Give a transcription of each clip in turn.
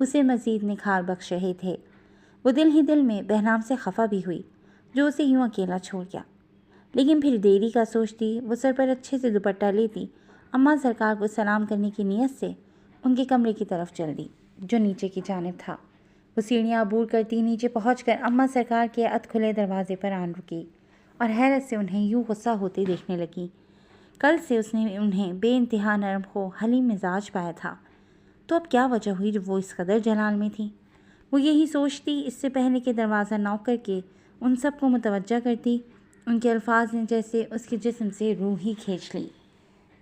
اسے مزید نکھار بخش رہے تھے۔ وہ دل ہی دل میں بہنام سے خفا بھی ہوئی جو اسے یوں اکیلا چھوڑ گیا، لیکن پھر دیری کا سوچتی وہ سر پر اچھے سے دوپٹہ لیتی اماں سرکار کو سلام کرنے کی نیت سے ان کے کمرے کی طرف چل دی جو نیچے کی جانب تھا۔ وہ سیڑھیاں عبور کرتی نیچے پہنچ کر اماں سرکار کے ادھ کھلے دروازے پر آن رکی اور حیرت سے انہیں یوں غصہ ہوتے دیکھنے لگی۔ کل سے اس نے انہیں بے انتہا نرم و حلیم مزاج پایا تھا، تو اب کیا وجہ ہوئی جب وہ اس قدر جلال میں تھی؟ وہ یہی سوچتی اس سے پہلے کہ دروازہ نوک کر کے ان سب کو متوجہ کرتی، ان کے الفاظ نے جیسے اس کے جسم سے روح ہی کھینچ لی۔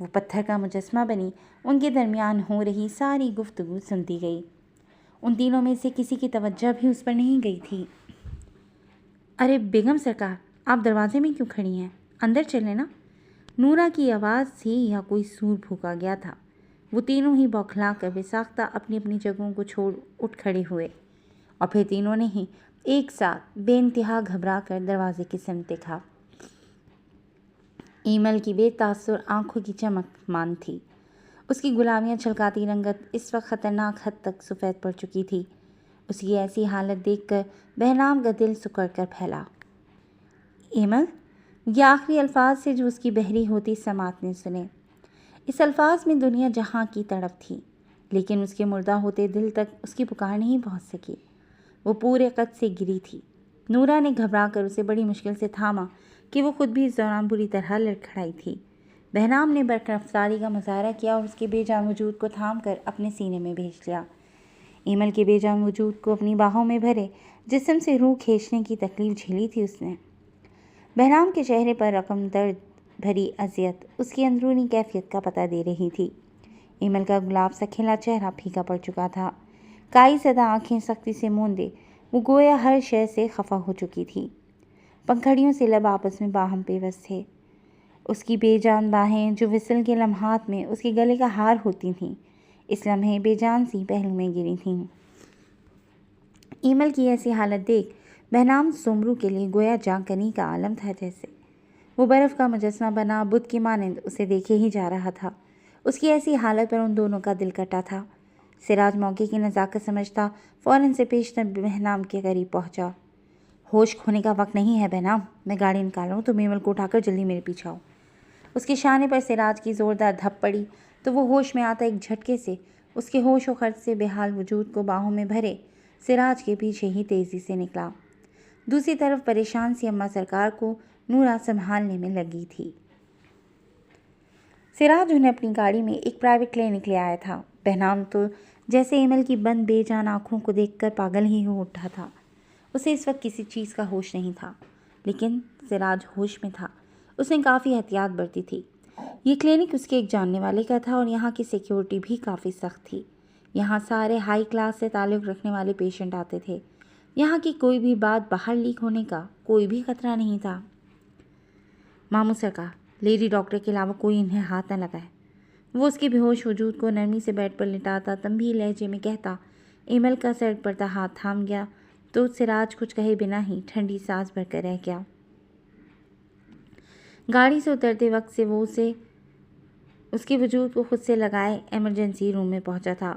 وہ پتھر کا مجسمہ بنی ان کے درمیان ہو رہی ساری گفتگو سنتی گئی۔ ان تینوں میں سے کسی کی توجہ بھی اس پر نہیں گئی تھی۔ ارے بیگم سرکار، آپ دروازے میں کیوں کھڑی ہیں؟ اندر چلیں نا۔ نورا کی آواز تھی یا کوئی سور پھونکا گیا تھا؟ وہ تینوں ہی بوکھلا کر بے ساختہ اپنی اپنی جگہوں کو چھوڑ اٹھ کھڑے ہوئے اور پھر تینوں نے ہی ایک ساتھ بے انتہا گھبرا کر دروازے کی سمت دیکھا۔ ایمل کی بے تاثر آنکھوں کی چمک مان تھی۔ اس کی گلابیاں چھلکاتی رنگت اس وقت خطرناک حد تک سفید پڑ چکی تھی۔ اس کی ایسی حالت دیکھ کر بہنام کا دل سکڑ کر پھیلا۔ ایمل، یہ آخری الفاظ سے جو اس کی بحری ہوتی سماعت نے سنے۔ اس الفاظ میں دنیا جہاں کی تڑپ تھی، لیکن اس کے مردہ ہوتے دل تک اس کی پکار نہیں پہنچ سکی۔ وہ پورے قد سے گری تھی۔ نورا نے گھبرا کر اسے بڑی مشکل سے تھاما کہ وہ خود بھی اس دوران بری طرح لڑکھڑائی تھی۔ بہنام نے برق رفتاری کا مظاہرہ کیا اور اس کے بے جان وجود کو تھام کر اپنے سینے میں بھیج لیا۔ ایمل کے بے جان وجود کو اپنی باہوں میں بھرے جسم سے روح کھینچنے کی تکلیف جھیلی تھی اس نے۔ بہنام کے چہرے پر رقم درد بھری اذیت اس کی اندرونی کیفیت کا پتہ دے رہی تھی۔ ایمل کا گلاب سا کھلا چہرہ پھیکا پڑ چکا تھا۔ کائی زدہ آنکھیں سختی سے موندے وہ گویا ہر شے سے خفا ہو چکی تھی۔ پنکھڑیوں سے لب آپس میں باہم پیوست تھے۔ اس کی بے جان باہیں جو وصل کے لمحات میں اس کے گلے کا ہار ہوتی تھیں، اس لمحے بے جان سی پہلو میں گری تھیں۔ ایمل کی ایسی حالت دیکھ بہنام سومرو کے لیے گویا جاں کنی کا عالم تھا جیسے۔ وہ برف کا مجسمہ بنا بت کی مانند اسے دیکھے ہی جا رہا تھا۔ اس کی ایسی حالت پر ان دونوں کا دل کٹا تھا۔ سراج موقع کی نزاکت سمجھتا فوراً سے پیشتر بہنام کے قریب پہنچا۔ ہوش کھونے کا وقت نہیں ہے بہنام، میں گاڑی نکالوں تو ایمل کو اٹھا کر جلدی میرے پیچھے آؤ۔ اس کے شانے پر سراج کی زوردار دھپ پڑی تو وہ ہوش میں آتا ایک جھٹکے سے اس کے ہوش و خرچ سے بے حال وجود کو باہوں میں بھرے سراج کے پیچھے ہی تیزی سے نکلا۔ دوسری طرف پریشان سی اماں سرکار کو نورا سنبھالنے میں لگی تھی۔ سراج انہیں اپنی گاڑی میں ایک پرائیویٹ کلینک لے آیا تھا۔ بہنام تو جیسے ایمل کی بند بے جان آنکھوں کو دیکھ کر پاگل ہی ہو اٹھا تھا۔ اسے اس وقت کسی چیز کا ہوش نہیں تھا، لیکن سراج ہوش میں تھا۔ اس نے کافی احتیاط برتی تھی۔ یہ کلینک اس کے ایک جاننے والے کا تھا اور یہاں کی سیکیورٹی بھی کافی سخت تھی۔ یہاں سارے ہائی کلاس سے تعلق رکھنے والے پیشنٹ آتے تھے۔ یہاں کی کوئی بھی بات باہر لیک ہونے کا کوئی بھی خطرہ نہیں تھا۔ ماموں سرکار، لیڈی ڈاکٹر کے علاوہ کوئی انہیں ہاتھ نہ لگائے۔ وہ اس کے بے ہوش وجود کو نرمی سے بیڈ پر لٹاتا تنبیہی لہجے میں کہتا۔ ایمل کا سڑک پڑتا ہاتھ تھام گیا تو سراج کچھ کہے بنا ہی ٹھنڈی سانس بھر کر رہ گیا۔ گاڑی سے اترتے وقت سے وہ اس کے وجود کو خود سے لگائے ایمرجنسی روم میں پہنچا تھا۔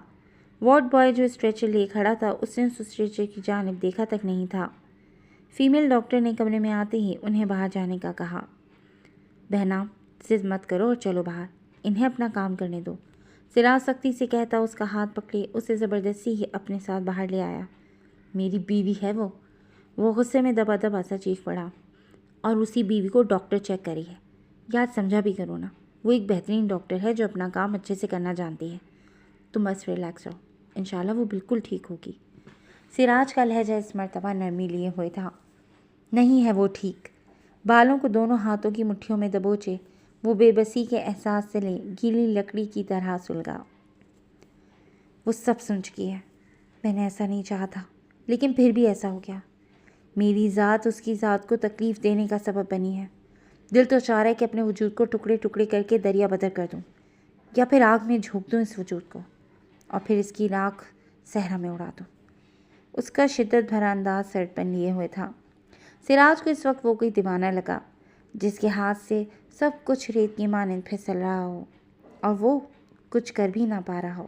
وارڈ بوائے جو اسٹریچر لیے کھڑا تھا اس نے اس اسٹریچر کی جانب دیکھا تک نہیں تھا۔ فیمیل ڈاکٹر نے کمرے میں آتے ہی انہیں باہر جانے کا کہا۔ بہنام، ضد مت کرو اور چلو باہر، انہیں اپنا کام کرنے دو۔ سراج سختی سے کہتا اس کا ہاتھ پکڑے اسے زبردستی ہی اپنے ساتھ باہر لے آیا۔ میری بیوی ہے وہ غصے میں دبا دبا سا چیخ پڑا، اور اسی بیوی کو ڈاکٹر چیک کری ہے۔ یاد سمجھا بھی کرو نا، وہ ایک بہترین ڈاکٹر ہے جو اپنا کام اچھے سے کرنا جانتی ہے۔ تم بس ریلیکس رہو، انشاءاللہ وہ بالکل ٹھیک ہوگی۔ سراج کا لہجہ اس مرتبہ نرمی لیے ہوئے تھا۔ نہیں ہے وہ ٹھیک۔ بالوں کو دونوں ہاتھوں کی مٹھیوں میں دبوچے وہ بے بسی کے احساس سے لے گیلی لکڑی کی طرح سلگا۔ وہ سب سن چکی ہے۔ میں نے ایسا نہیں چاہا تھا، لیکن پھر بھی ایسا ہو گیا۔ میری ذات اس کی ذات کو تکلیف دینے کا سبب بنی ہے۔ دل تو چاہ رہا ہے کہ اپنے وجود کو ٹکڑے ٹکڑے کر کے دریا بدر کر دوں، یا پھر آگ میں جھونک دوں اس وجود کو، اور پھر اس کی راکھ صحرا میں اڑا دوں۔ اس کا شدت بھرا انداز سڑپن لیے ہوئے تھا۔ سراج کو اس وقت وہ کوئی دیوانہ لگا جس کے ہاتھ سے سب کچھ ریت کی مانند پھسل رہا ہو اور وہ کچھ کر بھی نہ پا رہا ہو۔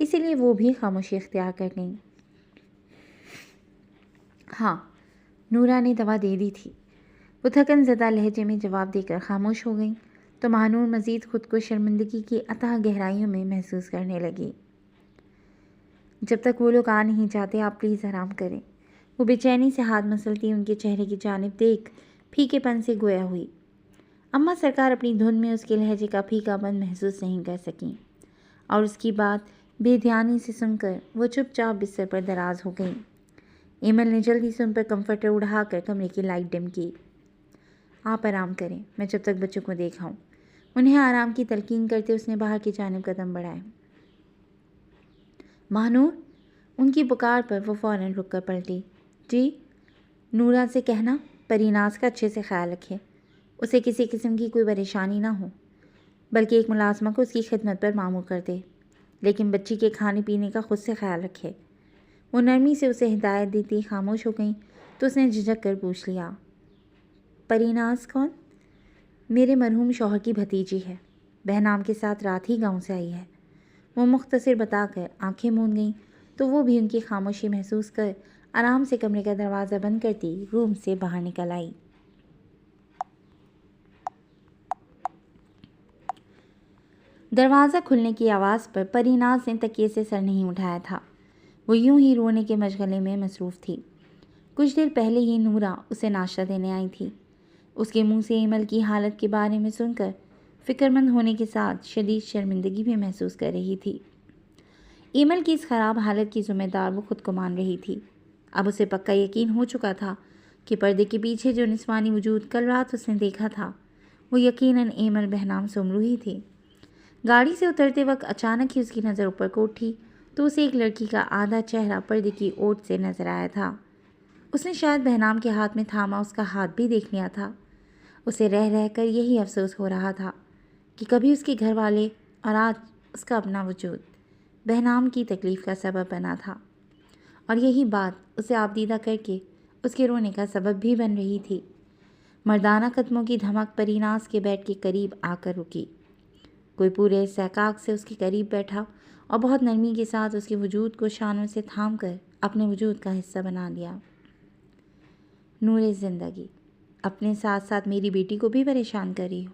اسی لیے وہ بھی خاموشی اختیار کر گئیں۔ ہاں، نورا نے دوا دے دی تھی، وہ تھکن زدہ لہجے میں جواب دے کر خاموش ہو گئیں تو مہنور مزید خود کو شرمندگی کی اتھاہ گہرائیوں میں محسوس کرنے لگی۔ جب تک وہ لوگ آ نہیں جاتے آپ پلیز آرام کریں، وہ بے چینی سے ہاتھ مسلتی ان کے چہرے کی جانب دیکھ پھیکے پن سے گویا ہوئی۔ اماں سرکار اپنی دھن میں اس کے لہجے کا پھیکا پن محسوس نہیں کر سکیں اور اس کی بات بے دھیانی سے سن کر وہ چپ چاپ بستر پر دراز ہو گئیں۔ ایمل نے جلدی سے ان پر کمفرٹر اڑا کر کمرے کی لائٹ ڈم کی۔ آپ آرام کریں، میں جب تک بچوں کو دیکھ آؤں۔ انہیں آرام کی تلقین کرتے اس نے باہر کی جانب قدم بڑھائے۔ مہنور، ان کی پکار پر وہ فوراً رک کر پلٹی۔ جی؟ نورا سے کہنا پریناز کا اچھے سے خیال رکھے، اسے کسی قسم کی کوئی پریشانی نہ ہو، بلکہ ایک ملازمہ کو اس کی خدمت پر مامور کر دے، لیکن بچی کے کھانے پینے کا خود سے خیال رکھے۔ وہ نرمی سے اسے ہدایت دیتی خاموش ہو گئیں تو اس نے جھجک کر پوچھ لیا، پریناز کون؟ میرے مرحوم شوہر کی بھتیجی ہے، بہنام کے ساتھ رات ہی گاؤں سے آئی ہے، وہ مختصر بتا کر آنکھیں موند گئیں تو وہ بھی ان کی خاموشی محسوس کر آرام سے کمرے کا دروازہ بند کرتی روم سے باہر نکل آئی۔ دروازہ کھلنے کی آواز پر پریناز نے تکیے سے سر نہیں اٹھایا تھا، وہ یوں ہی رونے کے مشغلے میں مصروف تھی۔ کچھ دیر پہلے ہی نورا اسے ناشتہ دینے آئی تھی۔ اس کے منہ سے ایمل کی حالت کے بارے میں سن کر فکر مند ہونے کے ساتھ شدید شرمندگی بھی محسوس کر رہی تھی۔ ایمل کی اس خراب حالت کی ذمہ دار وہ خود کو مان رہی تھی۔ اب اسے پکا یقین ہو چکا تھا کہ پردے کے پیچھے جو نسوانی وجود کل رات اس نے دیکھا تھا وہ یقیناً ایمل بہنام سمرو ہی تھی۔ گاڑی سے اترتے وقت اچانک ہی اس کی نظر اوپر کو اٹھی تو اسے ایک لڑکی کا آدھا چہرہ پردے کی اوٹ سے نظر آیا تھا۔ اس نے شاید بہنام کے ہاتھ میں تھاما اس کا ہاتھ بھی دیکھ لیا تھا۔ اسے رہ رہ کر یہی افسوس ہو رہا تھا کہ کبھی اس کے گھر والے اور آج اس کا اپنا وجود بہنام کی تکلیف کا سبب بنا تھا، اور یہی بات اسے آبدیدہ کر کے اس کے رونے کا سبب بھی بن رہی تھی۔ مردانہ قدموں کی دھمک پریناز کے بیڈ کے قریب آ کر رکی۔ کوئی پورے استحقاق سے اس کے قریب بیٹھا اور بہت نرمی کے ساتھ اس کے وجود کو شانوں سے تھام کر اپنے وجود کا حصہ بنا لیا۔ نور زندگی، اپنے ساتھ ساتھ میری بیٹی کو بھی پریشان کر رہی ہو۔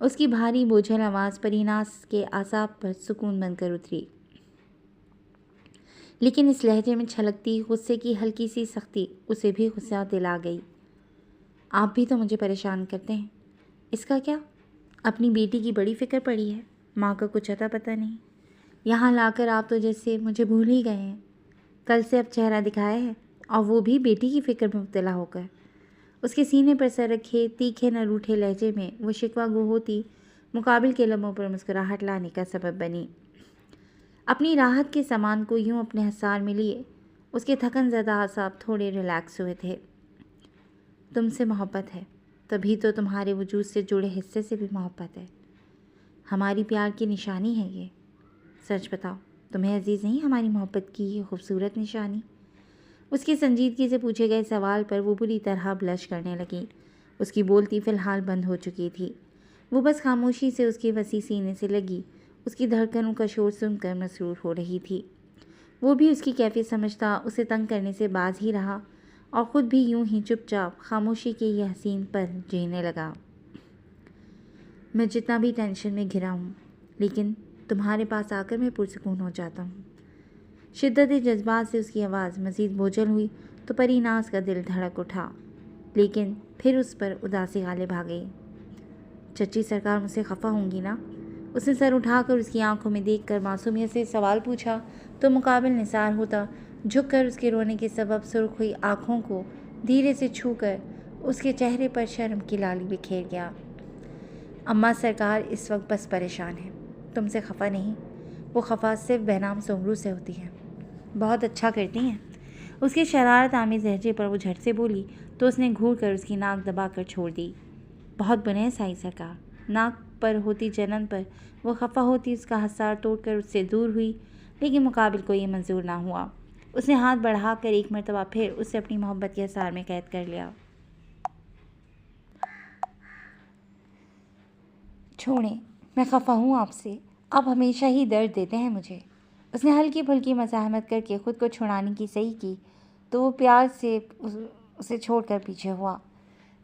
اس کی بھاری بوجھل آواز پریناز کے اعصاب پر سکون بن کر اتری، لیکن اس لہجے میں چھلکتی غصے کی ہلکی سی سختی اسے بھی غصہ دلا گئی۔ آپ بھی تو مجھے پریشان کرتے ہیں، اس کا کیا؟ اپنی بیٹی کی بڑی فکر پڑی ہے، ماں کا کچھ اتا پتہ نہیں۔ یہاں لا کر آپ تو جیسے مجھے بھول ہی گئے ہیں۔ کل سے اب چہرہ دکھایا ہے، اور وہ بھی بیٹی کی فکر میں مبتلا ہو کر۔ اس کے سینے پر سر رکھے تیکھے نہ روٹھے لہجے میں وہ شکوہ گو ہوتی مقابل کے لبوں پر مسکراہٹ لانے کا سبب بنی۔ اپنی راحت کے سامان کو یوں اپنے حصار میں لیے اس کے تھکن زدہ اعصاب تھوڑے ریلیکس ہوئے تھے۔ تم سے محبت ہے، تبھی تو تمہارے وجود سے جڑے حصے سے بھی محبت ہے۔ ہماری پیار کی نشانی ہے یہ۔ سچ بتاؤ، تمہیں عزیز نہیں ہماری محبت کی یہ خوبصورت نشانی؟ اس کی سنجیدگی سے پوچھے گئے سوال پر وہ بری طرح بلش کرنے لگی۔ اس کی بولتی فی الحال بند ہو چکی تھی، وہ بس خاموشی سے اس کے وسیع سینے سے لگی اس کی دھڑکنوں کا شور سن کر مسرور ہو رہی تھی۔ وہ بھی اس کی کیفیت سمجھتا اسے تنگ کرنے سے باز ہی رہا اور خود بھی یوں ہی چپ چاپ خاموشی کے یہ حسین پل جینے لگا۔ میں جتنا بھی ٹینشن میں گھرا ہوں، لیکن تمہارے پاس آ کر میں پرسکون ہو جاتا ہوں۔ شدت جذبات سے اس کی آواز مزید بوجھل ہوئی تو پریناز کا دل دھڑک اٹھا، لیکن پھر اس پر اداسی غالب آ گئی۔ چچی سرکار مجھ سے خفا ہوں گی نا؟ اس نے سر اٹھا کر اس کی آنکھوں میں دیکھ کر معصومیت سے سوال پوچھا تو مقابل نثار ہوتا جھک کر اس کے رونے کے سبب سرخ ہوئی آنکھوں کو دھیرے سے چھو کر اس کے چہرے پر شرم کی لالی بکھیر گیا۔ اماں سرکار اس وقت بس پریشان ہے، تم سے خفا نہیں، وہ خفا صرف بہنام سمرو سے ہوتی ہے۔ بہت اچھا کرتی ہیں۔ اس کے شرارت آمیز لہجے پر وہ جھٹ سے بولی تو اس نے گھور کر اس کی ناک دبا کر چھوڑ دی۔ بہت بنے سائی سرکار۔ ناک پر ہوتی جلن پر وہ خفا ہوتی اس کا حصار توڑ کر اس سے دور ہوئی، لیکن مقابل کو یہ منظور نہ ہوا۔ اس نے ہاتھ بڑھا کر ایک مرتبہ پھر اسے اپنی محبت کے حصار میں قید کر لیا۔ چھوڑیں، میں خفا ہوں آپ سے، آپ ہمیشہ ہی درد دیتے ہیں مجھے۔ اس نے ہلکی پھلکی مزاحمت کر کے خود کو چھڑانے کی صحیح کی تو وہ پیار سے اسے چھوڑ کر پیچھے ہوا۔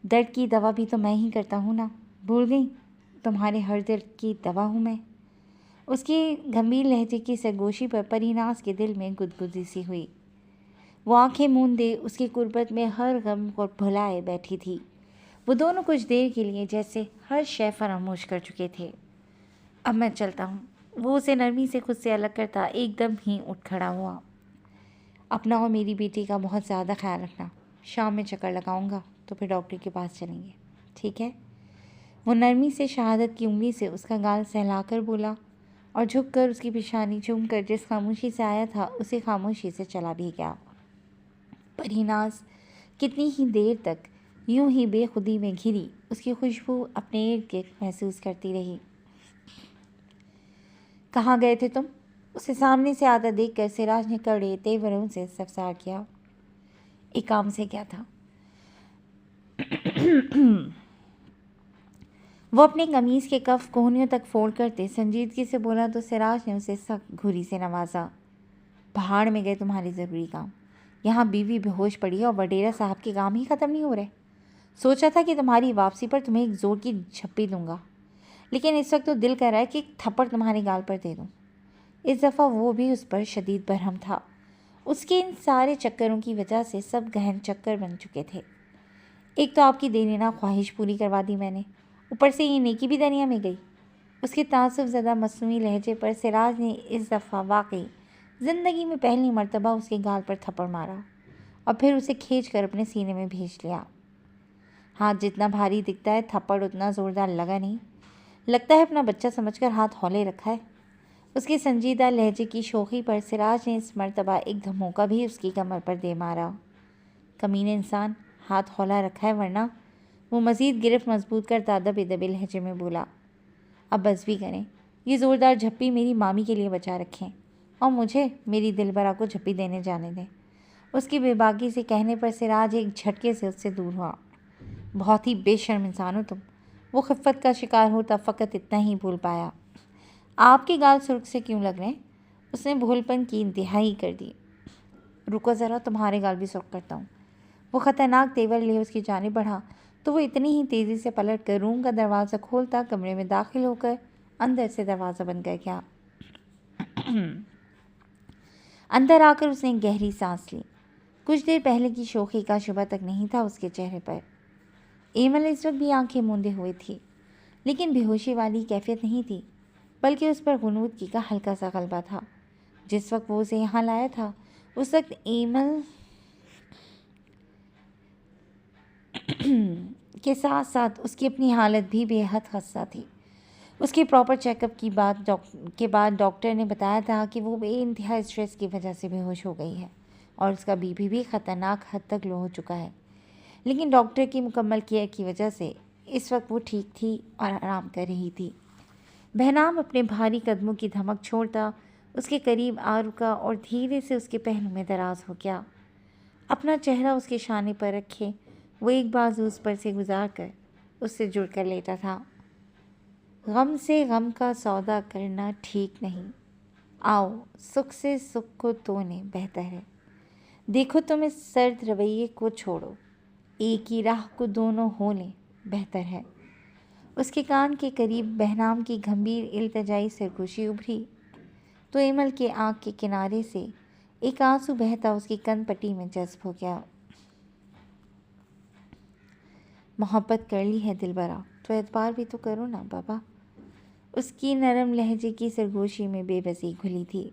درد کی دوا بھی تو میں ہی کرتا ہوں نا، بھول گئی؟ تمہارے ہر درد کی دوا ہوں میں۔ اس کی گمبھیر لہجے کی سرگوشی پر پریناز کے دل میں گدگدی سی ہوئی۔ وہ آنکھیں موندے اس کی قربت میں ہر غم کو بھلائے بیٹھی تھی۔ وہ دونوں کچھ دیر کے لیے جیسے ہر شے فراموش کر چکے تھے۔ اب میں چلتا ہوں، وہ اسے نرمی سے خود سے الگ کرتا ایک دم ہی اٹھ کھڑا ہوا۔ اپنا اور میری بیٹی کا بہت زیادہ خیال رکھنا، شام میں چکر لگاؤں گا تو پھر ڈاکٹر کے پاس چلیں گے، ٹھیک ہے؟ وہ نرمی سے شہادت کی انگلی سے اس کا گال سہلا کر بولا اور جھک کر اس کی پیشانی چوم کر جس خاموشی سے آیا تھا اسی خاموشی سے چلا بھی گیا۔ پریناز کتنی ہی دیر تک یوں ہی بے خودی میں گھری اس کی خوشبو اپنے ارد گرد محسوس کرتی رہی۔ کہاں گئے تھے تم؟ اسے سامنے سے آتا دیکھ کر سراج نے کڑے تیوروں سے استفسار کیا۔ ایک کام سے کیا تھا۔ وہ اپنے قمیص کے کف کوہنیوں تک فولڈ کرتے سنجیدگی سے بولا تو سراج نے اسے سخت گھوری سے نوازا۔ پہاڑ میں گئے تمہارے ضروری کام، یہاں بیوی بے ہوش پڑی اور وڈیرا صاحب کے کام ہی ختم نہیں ہو رہے۔ سوچا تھا کہ تمہاری واپسی پر تمہیں ایک زور کی جھپی دوں گا، لیکن اس وقت تو دل کر رہا ہے کہ ایک تھپڑ تمہارے گال پر دے دوں۔ اس دفعہ وہ بھی اس پر شدید برہم تھا۔ اس کے ان سارے چکروں کی وجہ سے سب گہن چکر بن چکے تھے۔ ایک تو آپ کی دیرینہ خواہش پوری کروا دی میں نے، اوپر سے یہ نیکی بھی دریا میں گئی۔ اس کے تعصب زدہ مصنوعی لہجے پر سراج نے اس دفعہ واقعی زندگی میں پہلی مرتبہ اس کے گال پر تھپڑ مارا اور پھر اسے کھینچ کر اپنے سینے میں بھیج لیا۔ ہاتھ جتنا بھاری دکھتا ہے تھپڑ اتنا زوردار لگا نہیں، لگتا ہے اپنا بچہ سمجھ کر ہاتھ ہولے رکھا ہے۔ اس کے سنجیدہ لہجے کی شوخی پر سراج نے اس مرتبہ ایک دھموکہ بھی اس کی کمر پر دے مارا۔ کمینے انسان، ہاتھ ہولا رکھا ہے ورنہ؟ وہ مزید گرفت مضبوط کرتا دبے دبے لہجے میں بولا۔ اب بس بھی کریں، یہ زوردار جھپی میری مامی کے لیے بچا رکھیں اور مجھے میری دلبرا کو جھپی دینے جانے دیں۔ اس کی بے باکی سے کہنے پر سراج ایک جھٹکے سے اس سے دور ہوا۔ بہت ہی بے شرم انسان ہو تم، وہ خفت کا شکار ہوتا فقط اتنا ہی بھول پایا۔ آپ کے گال سرخ سے کیوں لگ رہے ہیں؟ اس نے بھولپن کی انتہائی کر دی۔ رکو ذرا، تمہارے گال بھی سرخ کرتا ہوں۔ وہ خطرناک تیور لے اس کی جانب بڑھا تو وہ اتنی ہی تیزی سے پلٹ کر روم کا دروازہ کھولتا کمرے میں داخل ہو کر اندر سے دروازہ بند کر گیا۔ اندر آ کر اس نے گہری سانس لی۔ کچھ دیر پہلے کی شوخی کا شبہ تک نہیں تھا اس کے چہرے پر۔ ایمل اس وقت بھی آنکھیں موندے ہوئے تھی، لیکن بے ہوشی والی کیفیت نہیں تھی، بلکہ اس پر غنودگی کا ہلکا سا غلبہ تھا۔ جس وقت وہ اسے یہاں لایا تھا اس وقت ایمل کے ساتھ ساتھ اس کی اپنی حالت بھی بے حد خستہ تھی۔ اس کے پراپر چیک اپ کے بعد ڈاکٹر نے بتایا تھا کہ وہ بے انتہا اسٹریس کی وجہ سے بے ہوش ہو گئی ہے اور اس کا بی پی بھی خطرناک حد تک لو ہو چکا ہے، لیکن ڈاکٹر کی مکمل کیئر کی وجہ سے اس وقت وہ ٹھیک تھی اور آرام کر رہی تھی۔ بہنام اپنے بھاری قدموں کی دھمک چھوڑتا اس کے قریب آ رکا اور دھیرے سے اس کے پہلو میں دراز ہو گیا۔ اپنا چہرہ اس کے شانے پر رکھے وہ ایک بازو اس پر سے گزار کر اس سے جڑ کر لیٹا تھا۔ غم سے غم کا سودا کرنا ٹھیک نہیں، آؤ سکھ سے سکھ کو تونے بہتر ہے۔ دیکھو تم اس سرد رویے کو چھوڑو، ایک ہی راہ کو دونوں ہو لیں بہتر ہے۔ اس کے کان کے قریب بہنام کی گھمبیر التجائی سرگوشی ابھری تو ایمل کے آنکھ کے کنارے سے ایک آنسو بہتا اس کی کن پٹی میں جذب ہو گیا۔ محبت کر لی ہے دلبرا تو اعتبار بھی تو کرو نا بابا۔ اس کی نرم لہجے کی سرگوشی میں بے بسی گھلی تھی۔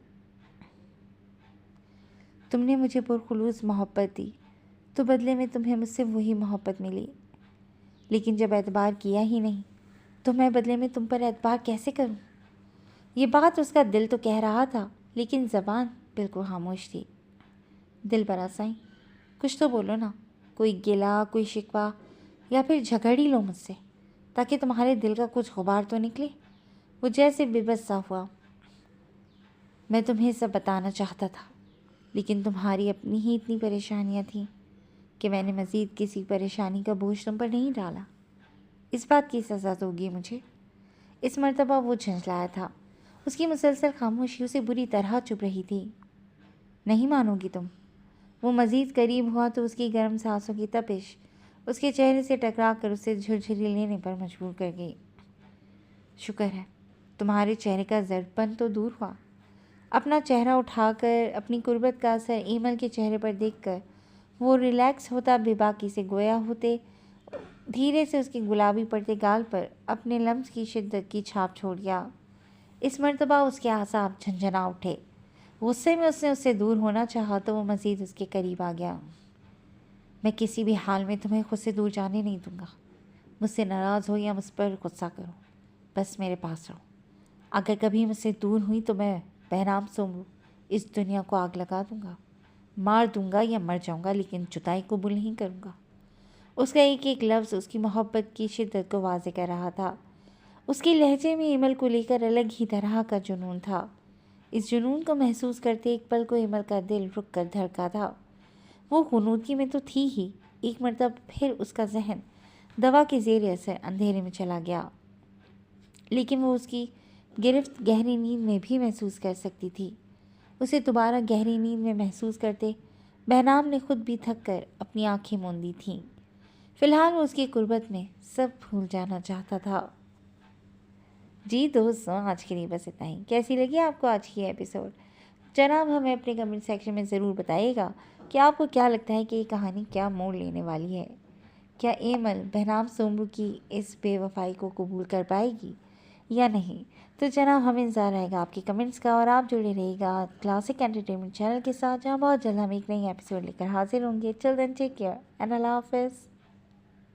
تم نے مجھے پرخلوص محبت دی تو بدلے میں تمہیں مجھ سے وہی محبت ملی، لیکن جب اعتبار کیا ہی نہیں تو میں بدلے میں تم پر اعتبار کیسے کروں؟ یہ بات اس کا دل تو کہہ رہا تھا لیکن زبان بالکل خاموش تھی۔ دلبرا سائیں، کچھ تو بولو نا، کوئی گلہ، کوئی شکوہ یا پھر جھگڑ ہی لو مجھ سے تاکہ تمہارے دل کا کچھ غبار تو نکلے۔ وہ جیسے بے بس سا ہوا۔ میں تمہیں سب بتانا چاہتا تھا لیکن تمہاری اپنی ہی اتنی پریشانیاں تھیں کہ میں نے مزید کسی پریشانی کا بوجھ تم پر نہیں ڈالا۔ اس بات کی سزا دوگی مجھے؟ اس مرتبہ وہ جھنجھلایا تھا اس کی مسلسل خاموشی اسے بری طرح چبھ رہی تھی۔ نہیں مانو گی تم؟ وہ مزید قریب ہوا تو اس کی گرم سانسوں کی تپش اس کے چہرے سے ٹکرا کر اسے جھرجھری لینے پر مجبور کر گئی۔ شکر ہے تمہارے چہرے کا زرد پن تو دور ہوا۔ اپنا چہرہ اٹھا کر اپنی قربت کا اثر ایمل کے چہرے پر دیکھ کر وہ ریلیکس ہوتا بے باکی سے گویا ہوتے دھیرے سے اس کے گلابی پڑتے گال پر اپنے لمس کی شدت کی چھاپ چھوڑ دیا۔ اس مرتبہ اس کے اعصاب جھنجھنا اٹھے۔ غصے میں اس نے اس سے دور ہونا چاہا تو وہ مزید اس کے قریب آ گیا۔ میں کسی بھی حال میں تمہیں خود سے دور جانے نہیں دوں گا۔ مجھ سے ناراض ہو یا مجھ پر غصہ کرو، بس میرے پاس رہو۔ اگر کبھی مجھ سے دور ہوئی تو میں بہرام سومرو اس دنیا کو آگ لگا دوں گا، مار دوں گا یا مر جاؤں گا، لیکن جدائی قبول نہیں کروں گا۔ اس کا ایک ایک لفظ اس کی محبت کی شدت کو واضح کر رہا تھا۔ اس کے لہجے میں ایمل کو لے کر الگ ہی طرح کا جنون تھا۔ اس جنون کو محسوس کرتے ایک پل کو ایمل کا دل رک کر دھڑکا تھا۔ وہ غنودگی میں تو تھی ہی، ایک مرتبہ پھر اس کا ذہن دوا کے زیر اثر اندھیرے میں چلا گیا، لیکن وہ اس کی گرفت گہری نیند میں بھی محسوس کر سکتی تھی۔ اسے دوبارہ گہری نیند میں محسوس کرتے بہرام نے خود بھی تھک کر اپنی آنکھیں موندی تھیں۔ فی الحال وہ اس کی قربت میں سب بھول جانا چاہتا تھا۔ جی دوستوں، آج کے لیے بس اتنا ہی۔ کیسی لگی آپ کو آج کی ایپیسوڈ؟ جناب ہمیں اپنے کمنٹ سیکشن میں ضرور بتائیے گا کہ آپ کو کیا لگتا ہے کہ یہ کہانی کیا موڑ لینے والی ہے۔ کیا ایمل بہرام سومرو کی اس بے وفائی کو قبول کر پائے گی یا نہیں؟ تو جناب ہمیں انتظار رہے گا آپ کے کمنٹس کا، اور آپ جڑے رہے گا کلاسک انٹرٹینمنٹ چینل کے ساتھ، جہاں بہت جلد ہم ایک نئی ایپیسوڈ لے کر حاضر ہوں گے۔ چل دین ٹیک کیئر اینڈ اللہ حافظ۔